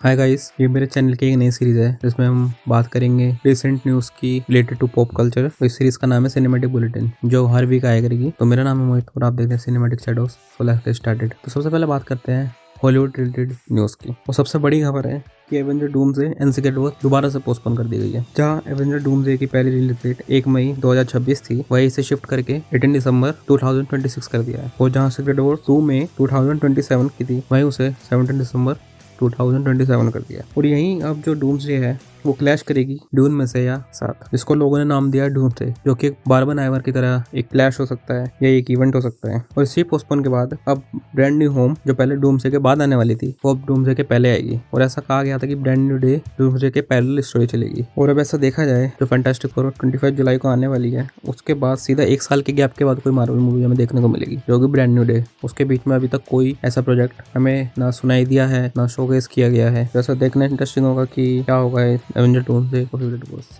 Hi guys, ये मेरे channel की एक नई सीरीज है जिसमें हम बात करेंगे रिसेंट न्यूज़ की रिलेटेड टू पॉप कल्चर। तो इस सीरीज का नाम है सिनेमैटिक बुलेटिन, जो हर वीक आया करेगी। तो मेरा नाम है मोहित और आप देखते हैं cinematic shadows. So let's get started. तो सबसे पहले बात करते हैं हॉलीवुड रिलेटेड न्यूज़ की। और सबसे बड़ी खबर है कि Avenger doomsday and secret war दोबारा से पोस्टपोन कर दी गई है। जहां एवेंजर डूम्सडे की पहली रिलीज डेट 1 मई 2026 थी, वही इसे शिफ्ट करके 18 दिसंबर 2026 कर दिया है। और जहां सीक्रेट वॉर 2 मई 2027 की थी, वही उसे 17 दिसंबर 2027 कर दिया। और यहीं अब जो डूम्सडे है वो क्लैश करेगी ड्यून में से या साथ, जिसको लोगों ने नाम दिया डूम्सडे, जो कि बार्बन आइवर की तरह एक क्लैश हो सकता है या एक इवेंट हो सकता है। और इसी पोस्टपोन के बाद अब ब्रांड न्यू होम, जो पहले डूम्सडे के बाद आने वाली थी, वो अब डूम्सडे के पहले आएगी। और ऐसा कहा गया था कि ब्रांड न्यू डे डूम्सडे के पैरेलल स्टोरी चलेगी। और अब ऐसा देखा जाए, जो फैंटास्टिक फोर 25 जुलाई को आने वाली है, उसके बाद सीधा 1 साल के गैप के बाद कोई मार्वल मूवी हमें देखने को मिलेगी, जो कि ब्रांड न्यू डे। उसके बीच में अभी तक कोई ऐसा प्रोजेक्ट हमें ना सुनाई दिया है, ना शोकेस किया गया है। जैसा देखना इंटरेस्टिंग होगा कि क्या होगा एवेंजर डूम्सडे।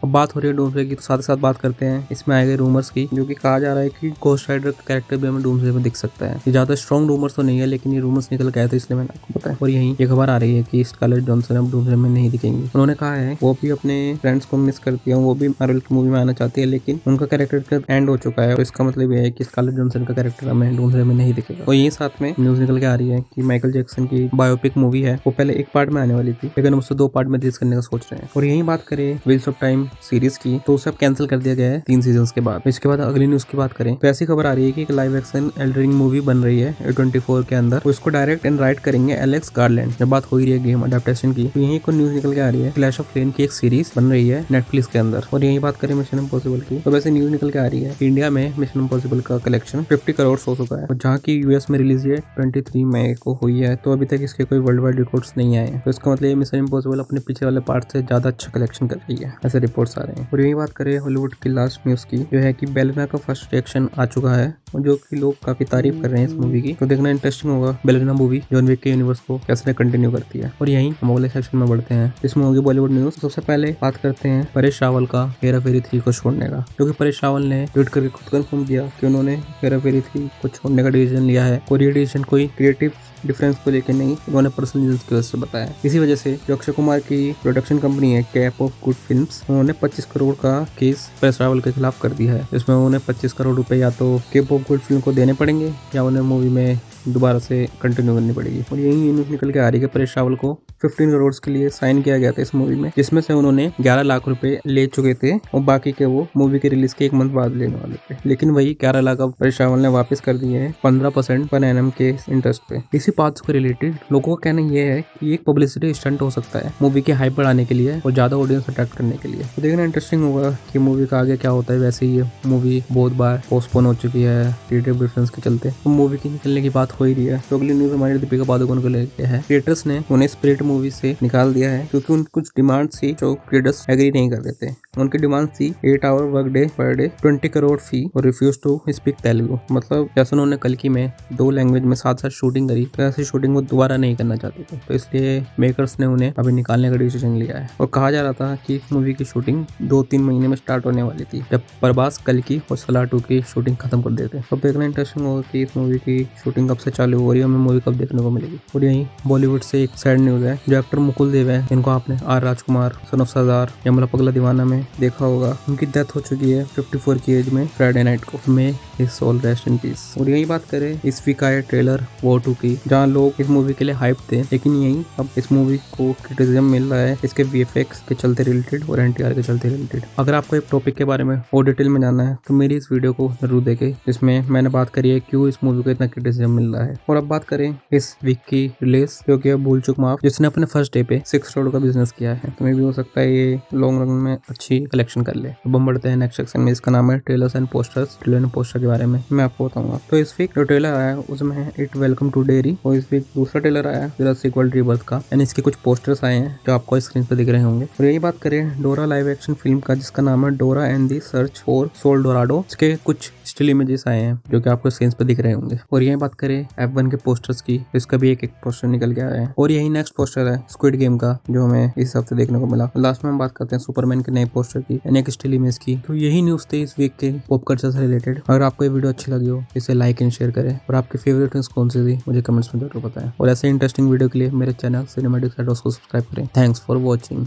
अब बात हो रही है डूम्सडे की, तो साथ ही साथ बात करते हैं इसमें आए गए रूमर्स की, जो कि कहा जा रहा है कि घोस्ट राइडर का कैरेक्टर भी हमें डूम्सडे में दिख सकता है। ये ज्यादा स्ट्रॉन्ग रूमर्स तो नहीं है, लेकिन ये रूमर्स निकल के आए, तो इसलिए मैंने आपको बताया। और यही ये खबर आ रही है कि स्कारलेट जॉनसन अब डूम्सडे में नहीं दिखेंगी। उन्होंने कहा है वो भी अपने फ्रेंड्स को मिस करती है, वो भी मार्वल की मूवी में आना चाहती है, लेकिन उनका कैरेक्टर का एंड हो चुका है। और इसका मतलब ये है कि स्कारलेट जॉनसन का कैरेक्टर हमें डूम्सडे में नहीं दिखेगा। और यही साथ में न्यूज निकल के आ रही है कि माइकल जैक्सन की बायोपिक मूवी है, वो पहले एक पार्ट में आने वाली थी, लेकिन उससे 2 पार्ट में रिलीज करने का सोच रहे हैं। और यही बात करें व्हील्स ऑफ टाइम सीरीज की, तो उसे अब कैंसिल कर दिया गया है 3 सीजन्स के बाद। इसके बाद अगली न्यूज की बात करें तो ऐसी खबर आ रही है कि एक live action Elden ring movie बन रही है A24 के अंदर। तो इसको डायरेक्ट एंड राइट करेंगे एलेक्स गार्लैंड। जब बात हो रही है गेम अडेप्टेशन की, तो यही को न्यूज निकल के आ रही है क्लैश ऑफ क्लैंस की एक सीरीज बन रही है नेटफ्लिक्स के अंदर। और यही बात करें मिशन इम्पॉसिबल की, तो वैसे न्यूज निकल के आ रही है इंडिया में मिशन इम्पॉसिबल का कलेक्शन 50 करोड़ हो चुका है, और जहाँ की यूएस में रिलीज ये 23 मई को हुई है। तो अभी तक इसके कोई वर्ल्ड वाइड रिकॉर्ड्स नहीं आए हैं। तो इसका मतलब मिशन इम्पॉसिबल अपने पीछे वाले पार्ट से ज्यादा अच्छा कलेक्शन कर रही है, ऐसे रिपोर्ट्स आ रहे हैं। और यही बात करें हॉलीवुड की लास्ट न्यूज की, जो है कि बेलेना का फर्स्ट रिएक्शन आ चुका है, और जो कि लोग काफी तारीफ कर रहे हैं इस मूवी की। तो देखना इंटरेस्टिंग होगा बेलेना मूवी जॉन विक के यूनिवर्स को कैसे कंटिन्यू करती है। और यहीं हम अगले सेक्शन में बढ़ते हैं, इसमें होगी बॉलीवुड न्यूज। सबसे पहले बात करते हैं परेश रावल का हेरा फेरी 3 को छोड़ने का, जो कि परेश रावल ने ट्वीट करके खुद कंफर्म किया कि उन्होंने हेरा फेरी 3 को छोड़ने का डिसीजन लिया है। और ये डिसीजन कोई क्रिएटिव डिफरेंस को लेकर नहीं, उन्होंने पर्सनल रीजंस की वजह से बताया। इसी वजह से जो अक्षय कुमार की प्रोडक्शन कंपनी है कैप ऑफ गुड फिल्म्स, उन्होंने 25 करोड़ का केस परेश रावल के खिलाफ कर दिया है। इसमें उन्हें 25 करोड़ रुपए या तो कैप ऑफ गुड फिल्म को देने पड़ेंगे, या उन्हें मूवी में दोबारा से कंटिन्यू करनी पड़ेगी। और यही न्यूज निकल के आ रही है कि परेश रावल को 15 करोड़ के लिए साइन किया गया था इस मूवी में, जिसमें से उन्होंने 11 लाख रुपए ले चुके थे, और बाकी के वो मूवी के रिलीज के 1 मंथ बाद लेने वाले थे। लेकिन वही 11 लाख अब परेश रावल ने वापस कर दिए हैं 15% पर एनम के इंटरेस्ट पे। इसी बात से रिलेटेड लोगों का कहना यह है कि एक पब्लिसिटी स्टंट हो सकता है मूवी के हाइप बढ़ाने के लिए और ज्यादा ऑडियंस अट्रैक्ट करने के लिए। तो देखना इंटरेस्टिंग होगा कि मूवी का आगे क्या होता है। वैसे ही ये मूवी बहुत बार पोस्टपोन हो चुकी है क्रिएटिव डिफरेंस के चलते, तो मूवी की निकलने की बात हो ही रही है। तो अगली न्यूज हमारी दीपिका पादुकोण को लेकर है। क्रिएटर्स ने उन्हें स्पिरिट मूवी से निकाल दिया है, क्योंकि उन कुछ डिमांड थी जो क्रिएटर्स एग्री नहीं कर रहे थे। उनकी डिमांड थी 8 hour work day per day, 20 crore fee, और रिफ्यूज टू स्पीक तेलुगु। मतलब जैसे उन्होंने कल्कि में 2 लैंग्वेज में साथ साथ शूटिंग करी, तो ऐसी शूटिंग वो दोबारा नहीं करना चाहते थे। तो इसलिए मेकर्स ने उन्हें अभी निकालने का डिसीजन लिया है। और कहा जा रहा था कि इस मूवी की शूटिंग 2-3 महीने में स्टार्ट होने वाली थी, जब प्रभास कल्कि और सलार 2 की शूटिंग खत्म कर देते। अब देखना इंटरेस्टिंग होगा कि इस मूवी की शूटिंग कब से चालू हो रही है, हमें मूवी कब देखने को मिलेगी। और यहीं बॉलीवुड से एक सैड न्यूज है। जो एक्टर मुकुल देव है, इनको आपने आर राजकुमार, सन ऑफ सरदार, यमला पगला दीवाना में देखा होगा, उनकी डेथ हो चुकी है 54 की एज में फ्राइडे नाइट को। May his soul rest in peace. और यही बात करें इस वीक आए ट्रेलर वॉर 2 की, जहाँ लोग इस मूवी के लिए हाइप थे, लेकिन यही अब इस मूवी को क्रिटिसिज्म मिल रहा है इसके VFX के चलते रिलेटेड और NTR के चलते रिलेटेड। अगर आपको एक टॉपिक के बारे में और डिटेल में जानना है, तो मेरी इस वीडियो को जरूर देखें, जिसमें मैंने बात करी है क्यों इस मूवी को इतना क्रिटिसिज्म मिल रहा है। और अब बात करें इस वीक की रिलीज, जो कि भूल चुक माफ, जिसने अपने फर्स्ट डे पे 6 करोड़ का बिजनेस किया है। तो मे भी हो सकता है ये लॉन्ग रन में अच्छी कलेक्शन कर ले। अब हम बढ़ते हैं नेक्स्ट सेक्शन में, इसका नाम है trailers and posters. Trailer and poster के बारे में मैं आपको बताऊंगा। तो इस वीक जो ट्रेलर आया है उसमें है इट वेलकम टू डेयरी, और इस वीक दूसरा ट्रेलर आया जुरासिक वर्ल्ड रीबर्थ का, यानी इसके कुछ पोस्टर्स आए हैं जो आपको स्क्रीन पर दिख रहे होंगे। और यही बात करें डोरा लाइव एक्शन फिल्म का, जिसका नाम है Dora and the search for Sol Dorado, इसके कुछ स्टिल इमेजेस आए हैं जो कि आपको स्क्रीन पे दिख रहे होंगे। और यही बात करें F1 के पोस्टर्स की, इसका भी एक पोस्टर निकल के आया है और यही नेक्स्ट पोस्टर है स्क्विड गेम का जो हमें इस हफ्ते देखने को मिला। लास्ट में हम बात करते हैं सुपरमैन के नए पोस्टर की यानी कि स्टिल इमेज की। तो यही न्यूज थे इस वीक के पॉप कल्चर से रिलेटेड। अगर आपको ये वीडियो अच्छी लगी हो इसे लाइक एंड शेयर करें और आपकी फेवरेट न्यूज कौन सी थी मुझे कमेंट्स में जरूर बताएं। और ऐसे इंटरेस्टिंग वीडियो के लिए मेरे चैनल सिनेमैटिक शैडोज को सब्सक्राइब करें। Thanks for watching.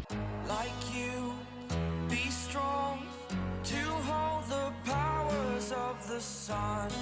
Like you, be strong to hold the powers of the sun.